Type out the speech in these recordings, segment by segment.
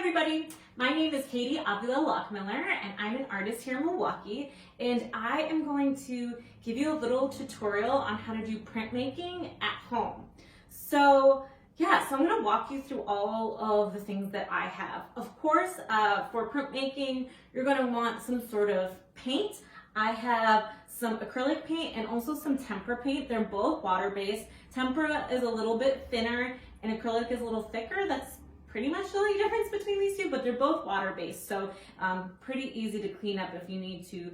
everybody, my name is Katie Avila Lockmiller and I'm an artist here in Milwaukee, and I am going to give you a little tutorial on how to do printmaking at home. So I'm going to walk you through all of the things that I have. Of course, for printmaking, you're going to want some sort of paint. I have some acrylic paint and also some tempera paint. They're both water-based. Tempera is a little bit thinner and acrylic is a little thicker. That's pretty much the only difference between these two, but they're both water-based, so pretty easy to clean up if you need to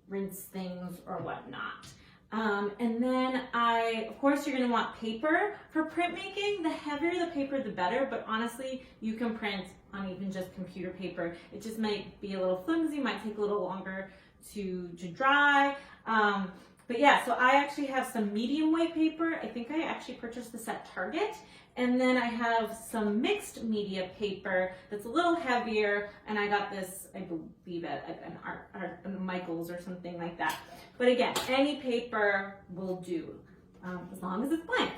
rinse things or whatnot. And then of course, you're going to want paper. For printmaking, the heavier the paper, the better, but honestly, you can print on even just computer paper. It just might be a little flimsy, might take a little longer to dry. But yeah, so I actually have some medium weight paper. I think I actually purchased this at Target. And then I have some mixed media paper that's a little heavier, and I got this, I believe, at an Art Michael's or something like that. But again, any paper will do, as long as it's blank.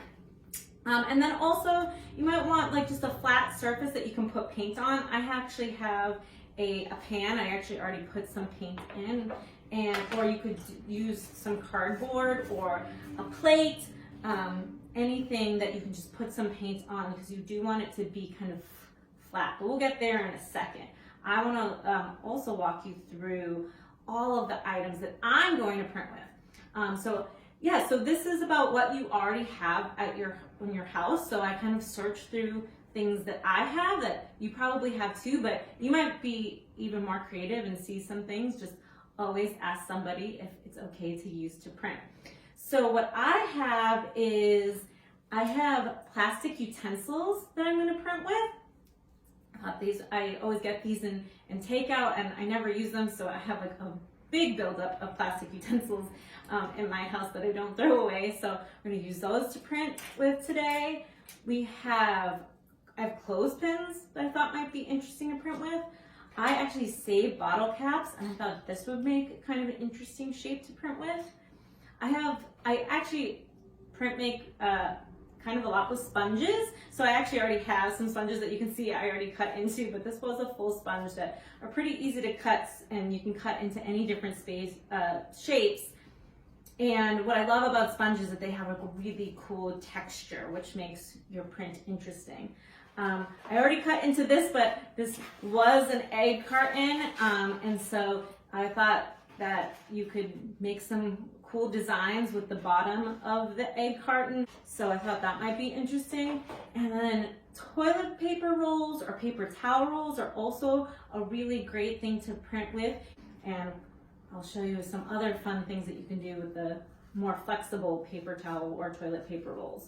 And then also, you might want like just a flat surface that you can put paint on. I actually have a pan. I actually already put some paint in, or you could use some cardboard or a plate. Anything that you can just put some paint on, because you do want it to be kind of flat, but we'll get there in a second. I want to also walk you through all of the items that I'm going to print with. So this is about what you already have at in your house. So I kind of search through things that I have that you probably have too, but you might be even more creative and see some things. Just always ask somebody if it's okay to use to print. So what I have is, I have plastic utensils that I'm going to print with. I always get these in takeout, and I never use them, so I have like a big buildup of plastic utensils in my house that I don't throw away. So we're going to use those to print with today. I have clothespins that I thought might be interesting to print with. I actually saved bottle caps, and I thought this would make kind of an interesting shape to print with. I actually make kind of a lot with sponges, so I actually already have some sponges that you can see I already cut into, but this was a full sponge that are pretty easy to cut, and you can cut into any different shapes. And what I love about sponges is that they have a really cool texture, which makes your print interesting. I already cut into this, but this was an egg carton, and so I thought that you could make some cool designs with the bottom of the egg carton. So I thought that might be interesting. And then toilet paper rolls or paper towel rolls are also a really great thing to print with. And I'll show you some other fun things that you can do with the more flexible paper towel or toilet paper rolls.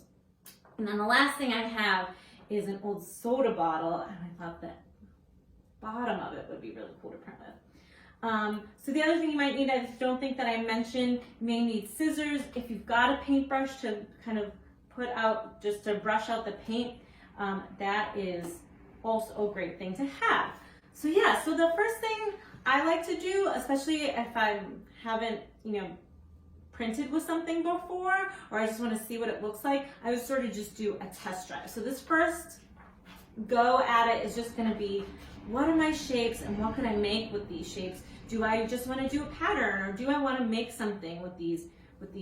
And then the last thing I have is an old soda bottle, and I thought that bottom of it would be really cool to print with. So the other thing you might need, I don't think that I mentioned, you may need scissors. If you've got a paintbrush to kind of just to brush out the paint, that is also a great thing to have. So so the first thing I like to do, especially if I haven't, printed with something before, or I just want to see what it looks like, I would sort of just do a test drive. So this first go at it is just going to be, what are my shapes and what can I make with these shapes? Do I just want to do a pattern, or do I want to make something with these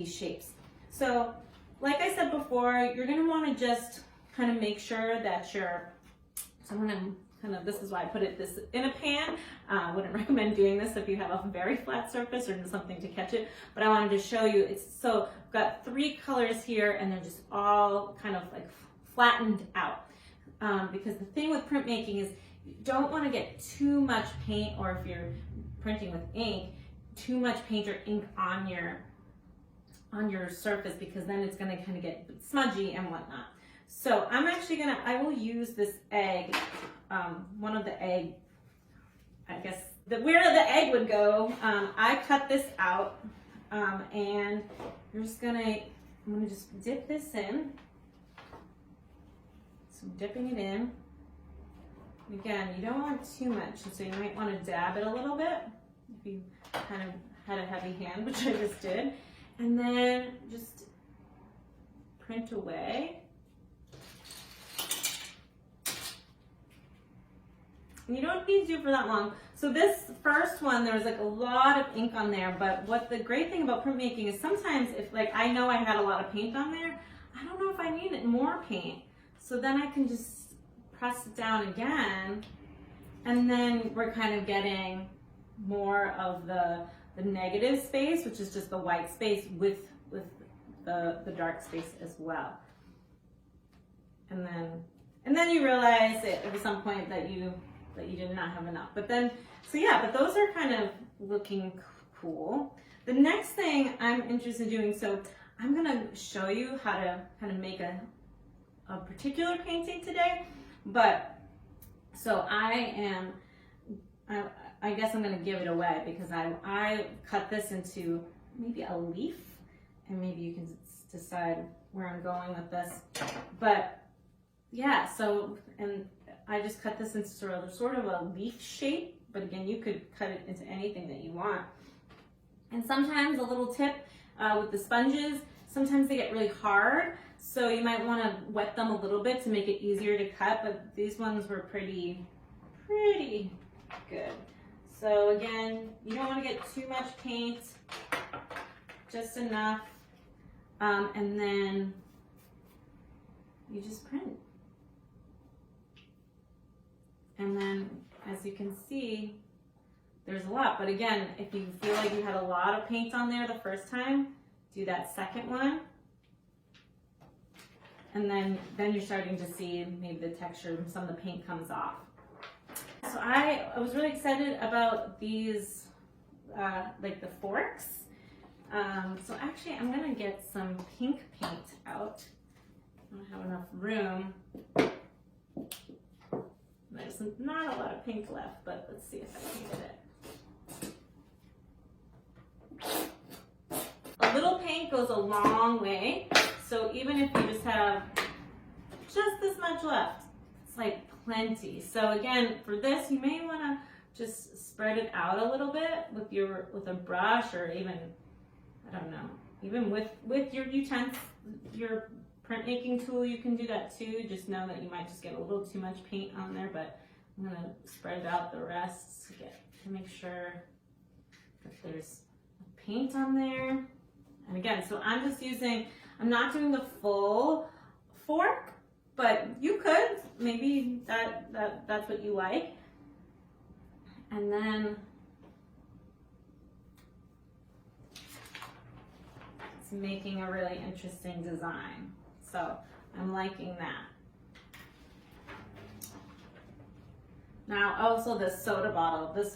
shapes? So like I said before, you're going to want to just kind of make sure that this is why I put this in a pan. I wouldn't recommend doing this if you have a very flat surface or something to catch it, but I wanted to show you. I've got 3 colors here, and they're just all kind of like flattened out. Because the thing with printmaking is, you don't want to get too much paint, or if you're printing with ink, too much paint or ink on your surface, because then it's going to kind of get smudgy and whatnot. So I will use this egg, one of the egg, I guess, where the egg would go. I cut this out, and I'm going to just dip this in. So I'm dipping it in. Again, you don't want too much, so you might want to dab it a little bit if you kind of had a heavy hand, which I just did. And then just print away. You don't need to do it for that long. So this first one, there was like a lot of ink on there, but what the great thing about printmaking is sometimes if like I know I had a lot of paint on there, I don't know if I need more paint. So then I can just press it down again, and then we're kind of getting more of the negative space, which is just the white space with the dark space as well. And then you realize at some point that you did not have enough. But then, so yeah, but those are kind of looking cool. The next thing I'm interested in doing, so I'm gonna show you how to kind of make a particular painting today. But so I guess I'm gonna give it away because I cut this into maybe a leaf, and maybe you can decide where I'm going with this. But yeah, so, and I just cut this into sort of a leaf shape, but again, you could cut it into anything that you want. And sometimes a little tip with the sponges, sometimes they get really hard, so you might want to wet them a little bit to make it easier to cut, but these ones were pretty good. So again, you don't want to get too much paint, just enough, and then you just print. And then, as you can see, there's a lot. But again, if you feel like you had a lot of paint on there the first time, do that second one. And then you're starting to see maybe the texture, some of the paint comes off. So I was really excited about these, like the forks. So actually, I'm gonna get some pink paint out. I don't have enough room. There's not a lot of pink left, but let's see if I can get it. A little paint goes a long way. So even if you just have just this much left, it's like plenty. So again, for this, you may want to just spread it out a little bit with a brush, or even, I don't know, even with your utensil, your printmaking tool, you can do that too. Just know that you might just get a little too much paint on there, but I'm gonna spread out the rest to make sure that there's paint on there. And again, so I'm not doing the full fork, but you could, maybe that's what you like. And then it's making a really interesting design. So I'm liking that. Now also the soda bottle. This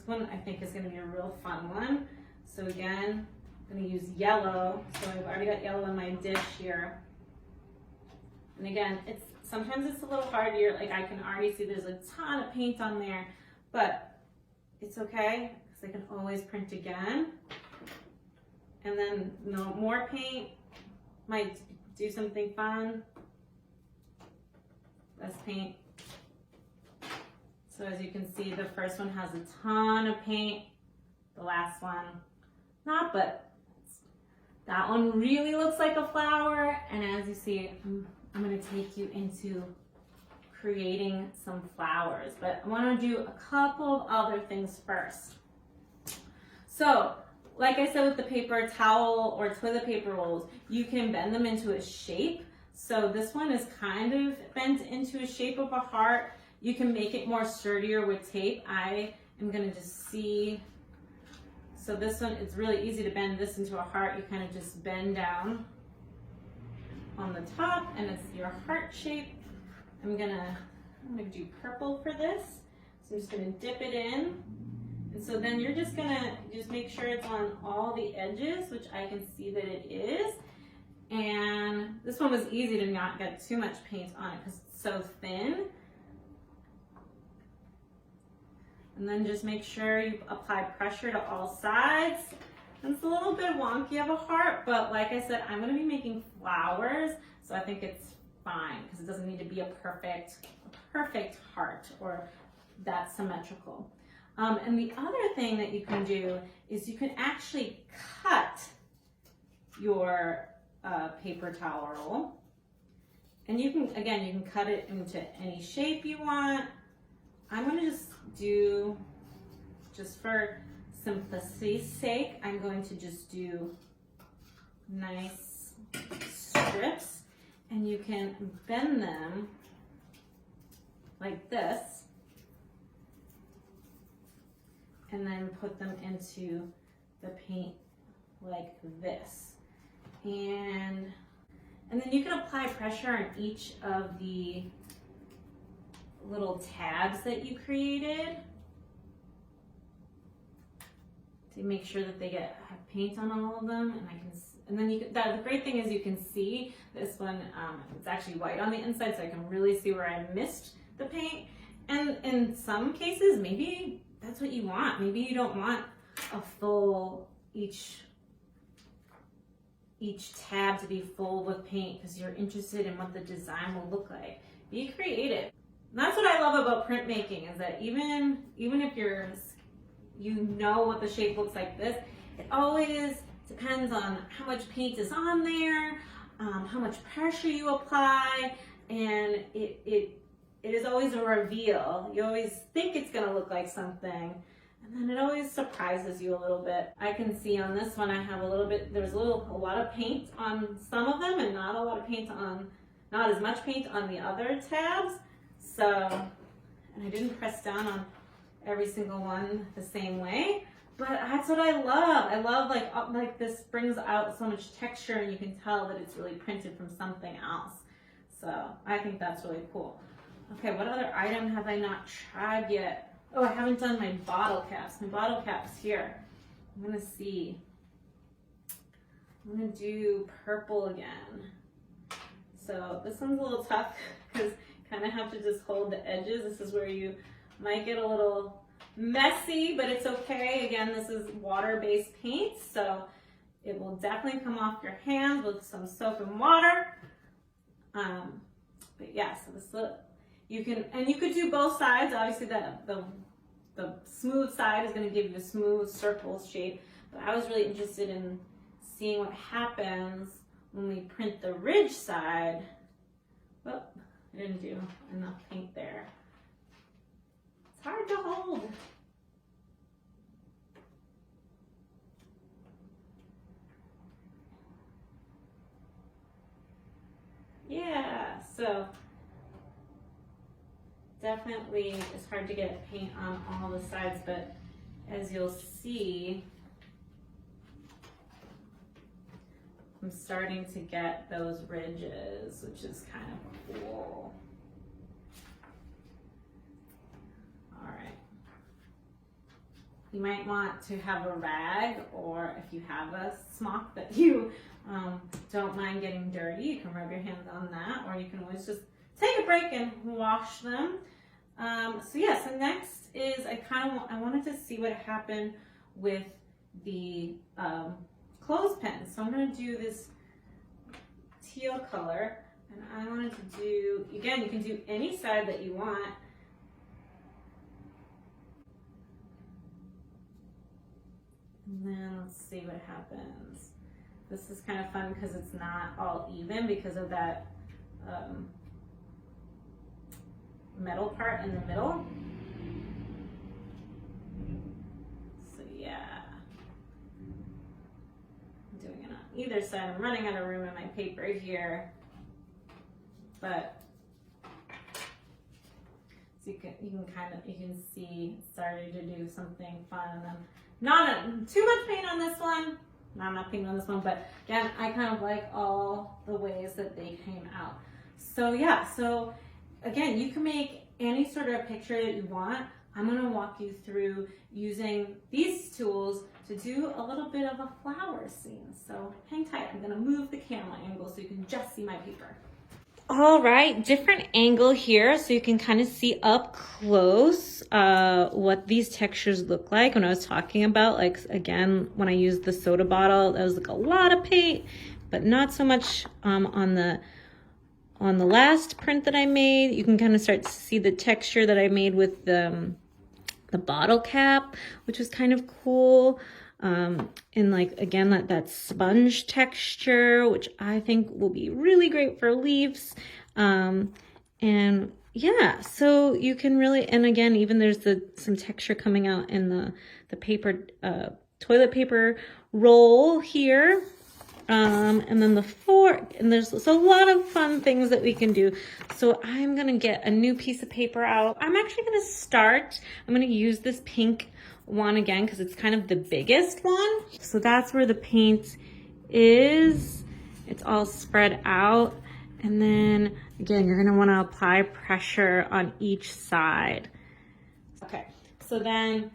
one I think is gonna be a real fun one. So again, I'm gonna use yellow. So I've already got yellow in my dish here. And again, sometimes it's a little hard. Like I can already see there's a ton of paint on there, but it's okay because I can always print again. And then more paint might do something fun. Less paint. So as you can see, the first one has a ton of paint. The last one, not, but that one really looks like a flower. And as you see, I'm gonna take you into creating some flowers, but I wanna do a couple of other things first. So, like I said with the paper towel or toilet paper rolls, you can bend them into a shape. So this one is kind of bent into a shape of a heart. You can make it more sturdier with tape. I am gonna just see. So this one, it's really easy to bend this into a heart. You kind of just bend down on the top and it's your heart shape. I'm gonna do purple for this. So I'm just gonna dip it in. And so then you're just gonna make sure it's on all the edges, which I can see that it is. And this one was easy to not get too much paint on it because it's so thin. And then just make sure you apply pressure to all sides. And it's a little bit wonky of a heart, but like I said, I'm gonna be making flowers, so I think it's fine because it doesn't need to be a perfect heart or that symmetrical. And the other thing that you can do is you can actually cut your paper towel roll. And you can cut it into any shape you want. I'm gonna just do, just for simplicity's sake, I'm going to just do nice strips, and you can bend them like this and then put them into the paint like this. And then you can apply pressure on each of the little tabs that you created to make sure that they have paint on all of them. And then the great thing is you can see this one, it's actually white on the inside, so I can really see where I missed the paint. And in some cases, maybe that's what you want. Maybe you don't want a full, each tab to be full with paint because you're interested in what the design will look like. Be creative. And that's what I love about printmaking, is that even if you know what the shape looks like this, it always depends on how much paint is on there, how much pressure you apply, and it is always a reveal. You always think it's gonna look like something, and then it always surprises you a little bit. I can see on this one I have there's a lot of paint on some of them and not as much paint on the other tabs. So, and I didn't press down on every single one the same way, but that's what I love. I love like this brings out so much texture, and you can tell that it's really printed from something else. So I think that's really cool. Okay, what other item have I not tried yet? Oh, I haven't done my bottle caps. My bottle caps here. I'm gonna see. I'm gonna do purple again. So this one's a little tough because kind of have to just hold the edges. This is where you might get a little messy, but it's okay. Again, this is water-based paint, so it will definitely come off your hands with some soap and water. But yeah, so this you could do both sides. Obviously, the smooth side is going to give you a smooth circle shape. But I was really interested in seeing what happens when we print the ridge side. Well, I didn't do enough paint there. It's hard to hold. Yeah, so definitely it's hard to get paint on all the sides, but as you'll see, I'm starting to get those ridges, which is kind of cool. All right. You might want to have a rag, or if you have a smock that you don't mind getting dirty, you can rub your hands on that, or you can always just take a break and wash them. So yeah, so next is I wanted to see what happened with the clothespins. So I'm going to do this teal color, and I wanted to do, again, you can do any side that you want. And then let's see what happens. This is kind of fun because it's not all even because of that metal part in the middle. So yeah, I'm doing it on either side. I'm running out of room in my paper here, but so you can see it started to do something fun, and then not too much paint on this one. Not enough paint on this one, but again, I kind of like all the ways that they came out. So yeah, so again, you can make any sort of picture that you want. I'm going to walk you through using these tools to do a little bit of a flower scene. So hang tight. I'm going to move the camera angle so you can just see my paper. All right, different angle here so you can kind of see up close what these textures look like. When I was talking about, like, again, when I used the soda bottle, that was like a lot of paint, but not so much on the last print that I made. You can kind of start to see the texture that I made with the bottle cap, which was kind of cool. And like, again, that sponge texture, which I think will be really great for leaves. And yeah, so you can really, and again, even there's some texture coming out in the paper, toilet paper roll here. And then the fork, and there's a lot of fun things that we can do. So I'm gonna get a new piece of paper out. I'm actually I'm gonna use this pink one again because it's kind of the biggest one. So that's where the paint is. It's all spread out. And then again, you're gonna wanna apply pressure on each side. Okay, so then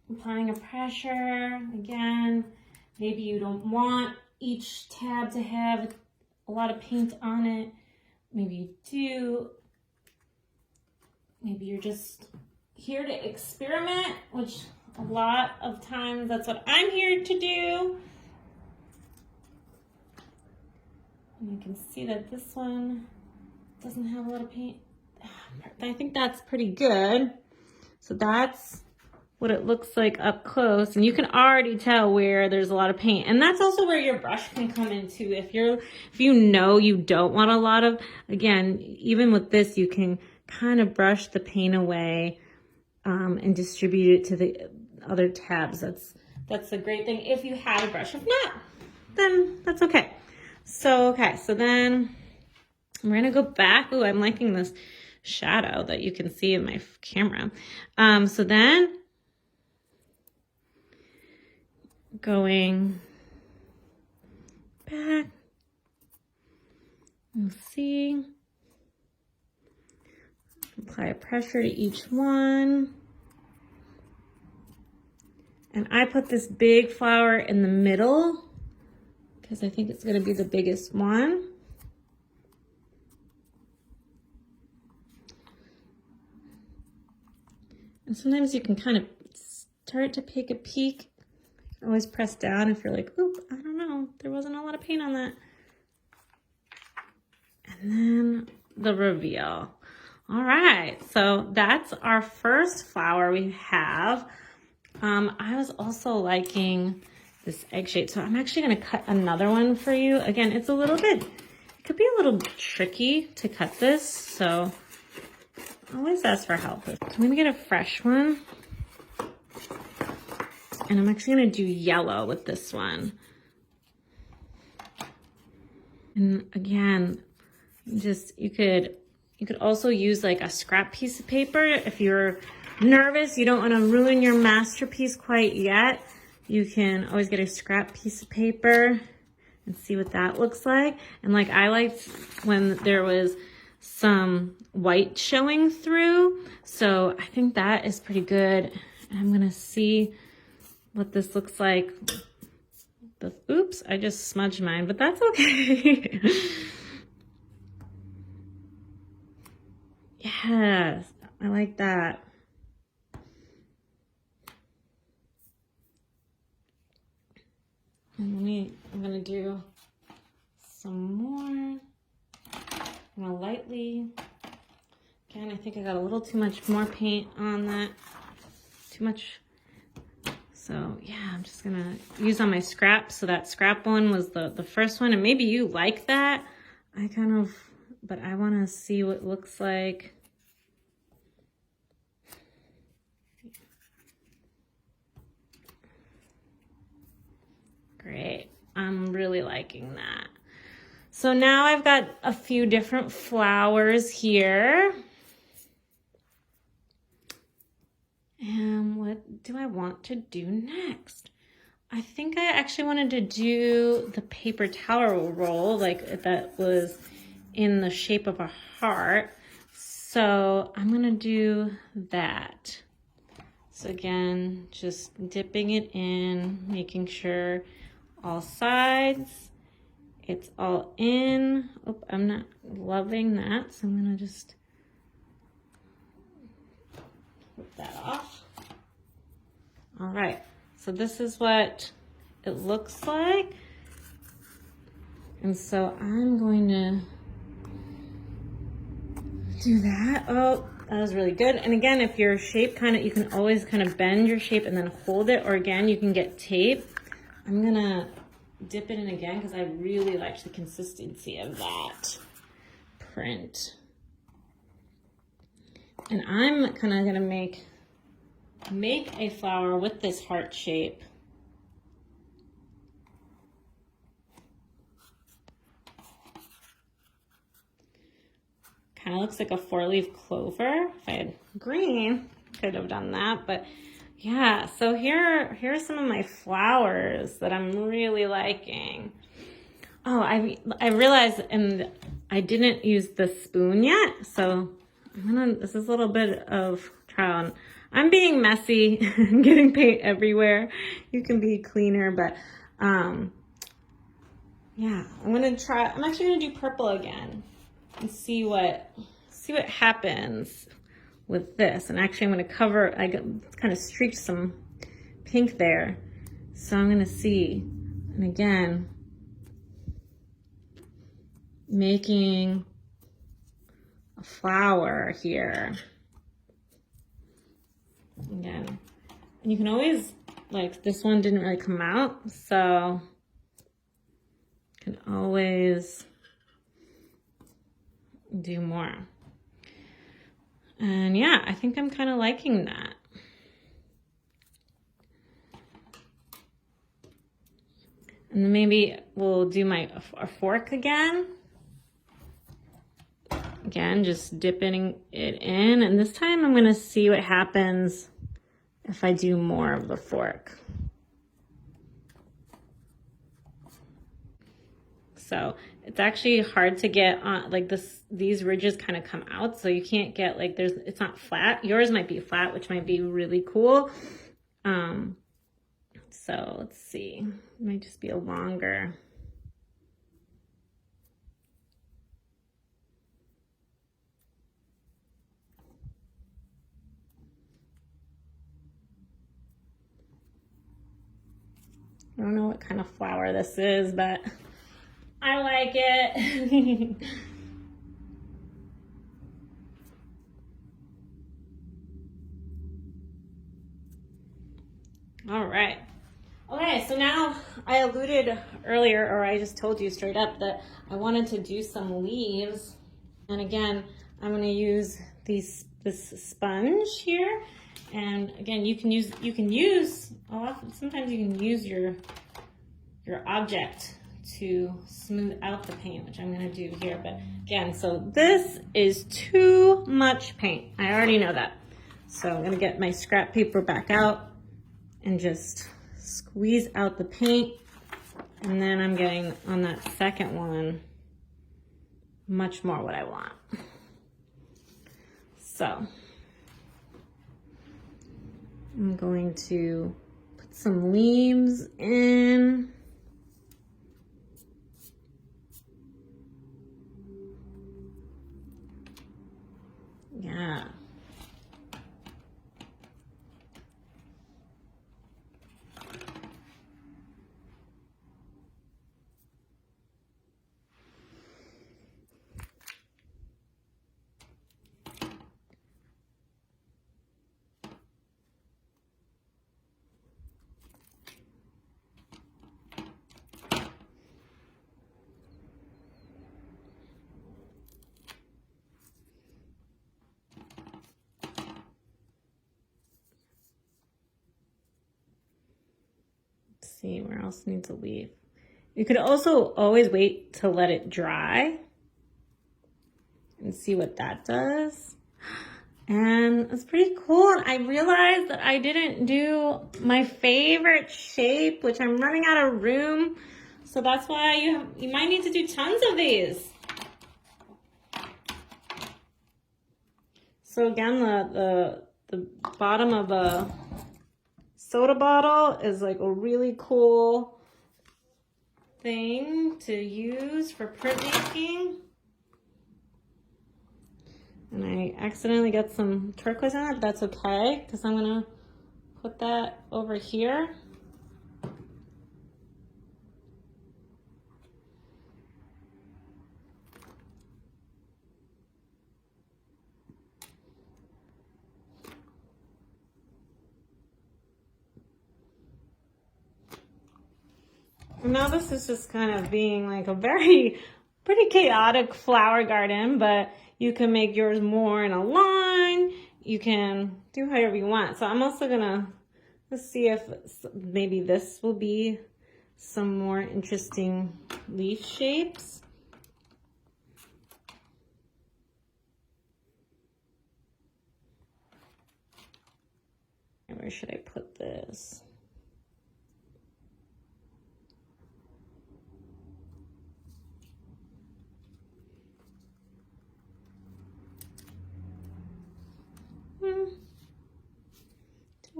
applying a pressure again. Maybe you don't want each tab to have a lot of paint on it. Maybe you do. Maybe you're just here to experiment, which a lot of times that's what I'm here to do. And you can see that this one doesn't have a lot of paint. I think that's pretty good. So that's what it looks like up close, and you can already tell where there's a lot of paint. And that's also where your brush can come in too. If you know you don't want a lot of, again, even with this, you can kind of brush the paint away and distribute it to the other tabs. That's a great thing if you have a brush. If not, then that's okay. So then we're gonna go back. Ooh, I'm liking this shadow that you can see in my camera. So then going back, you'll see, apply pressure to each one. And I put this big flower in the middle because I think it's going to be the biggest one. And sometimes you can kind of start to take a peek. Always press down if you're like, oop, I don't know, there wasn't a lot of paint on that. And then the reveal. All right, so that's our first flower we have. I was also liking this egg shape, so I'm actually gonna cut another one for you. Again, it could be a little tricky to cut this, so always ask for help. I'm gonna get a fresh one. And I'm actually gonna do yellow with this one. And again, you could also use like a scrap piece of paper. If you're nervous, you don't wanna ruin your masterpiece quite yet, you can always get a scrap piece of paper and see what that looks like. And like I liked when there was some white showing through. So I think that is pretty good. And I'm gonna see what this looks like. Oops, I just smudged mine, but that's okay. Yes, I like that. And I'm gonna do some more. I'm gonna lightly, again, I think I got a little too much more paint on that. Too much. So yeah, I'm just gonna use on my scrap. So that scrap one was the first one, and maybe you like that. But I wanna see what it looks like. Great, I'm really liking that. So now I've got a few different flowers here. And what do I want to do next? I think I actually wanted to do the paper towel roll, like that was in the shape of a heart. So I'm gonna do that. So again, just dipping it in, making sure all sides, it's all in. Oh, I'm not loving that, so I'm gonna just flip that off. All right, so this is what it looks like. And so I'm going to do that. Oh, that was really good. And again, if your shape you can always kind of bend your shape and then hold it, or again, you can get tape. I'm gonna dip it in again because I really liked the consistency of that print. And I'm kind of gonna make a flower with this heart shape. Kind of looks like a 4-leaf clover. If I had green, could have done that, but yeah. So here's some of my flowers that I'm really liking. Oh, I realized, and I didn't use the spoon yet, so this is a little bit of trial. I'm being messy and getting paint everywhere. You can be cleaner, but yeah, I'm actually gonna do purple again and see what happens with this. And actually I'm gonna cover, I kind of streaked some pink there. So I'm gonna see, and again, making a flower here. Again, and you can always, like, this one didn't really come out, so you can always do more. And yeah, I think I'm kind of liking that. And then maybe we'll do a fork again. Again, just dipping it in. And this time I'm gonna see what happens if I do more of the fork. So it's actually hard to get on, like these ridges kind of come out, so you can't get, like, it's not flat. Yours might be flat, which might be really cool. So let's see, it might just be a longer. I don't know what kind of flower this is, but I like it. All right. Okay, so now I alluded earlier, or I just told you straight up, that I wanted to do some leaves. And again, I'm going to use this sponge here. And again, sometimes you can use your object to smooth out the paint, which I'm going to do here. But again, so this is too much paint. I already know that. So I'm going to get my scrap paper back out and just squeeze out the paint. And then I'm getting on that second one much more what I want. So I'm going to put some leaves in. Yeah. See where else needs a leaf. You could also always wait to let it dry and see what that does. And it's pretty cool. And I realized that I didn't do my favorite shape, which I'm running out of room. So that's why you might need to do tons of these. So again, the bottom of a soda bottle is like a really cool thing to use for printmaking. And I accidentally got some turquoise on it, but that's okay, because I'm gonna put that over here. Now this is just kind of being like a pretty chaotic flower garden, but you can make yours more in a line. you can do however you want. So I'm also gonna, let's see if maybe this will be some more interesting leaf shapes. Where should I put this? Didn't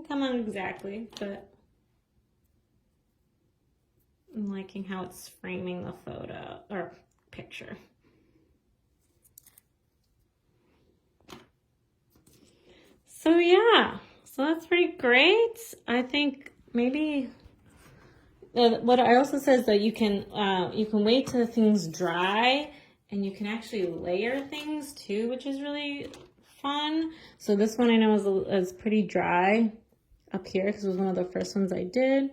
come out exactly, but I'm liking how it's framing the photo or picture. So yeah, so that's pretty great. I think maybe what I also says that you can wait till things dry, and you can actually layer things too, which is really fun. So this one I know is pretty dry up here because it was one of the first ones I did.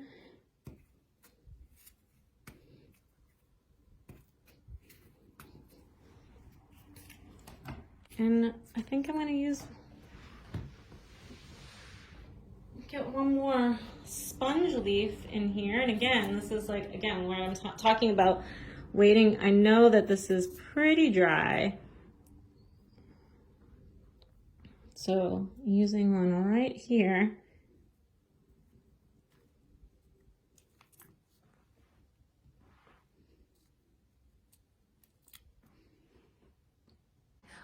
And I think I'm gonna get one more sponge leaf in here. And again, this is like, again, where I'm talking about waiting. I know that this is pretty dry. So using one right here.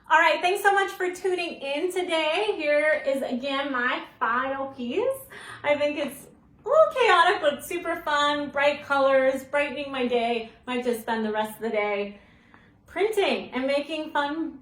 All right, thanks so much for tuning in today. Here is again my final piece. I think it's a little chaotic, but super fun, bright colors, brightening my day. Might just spend the rest of the day printing and making fun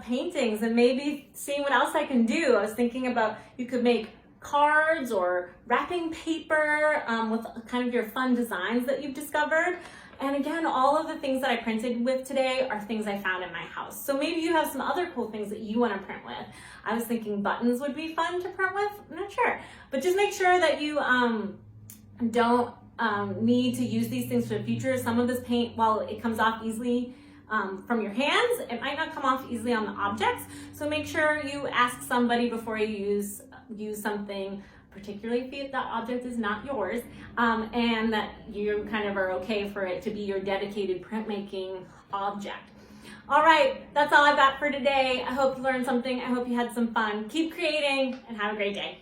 paintings and maybe seeing what else I can do. I was thinking about you could make cards or wrapping paper with kind of your fun designs that you've discovered. And again, all of the things that I printed with today are things I found in my house. So maybe you have some other cool things that you want to print with. I was thinking buttons would be fun to print with. I'm not sure. But just make sure that you don't need to use these things for the future. Some of this paint, while it comes off easily from your hands, it might not come off easily on the objects. So make sure you ask somebody before you use something, particularly if that object is not yours, and that you kind of are okay for it to be your dedicated printmaking object. All right, that's all I've got for today. I hope you learned something. I hope you had some fun. Keep creating and have a great day.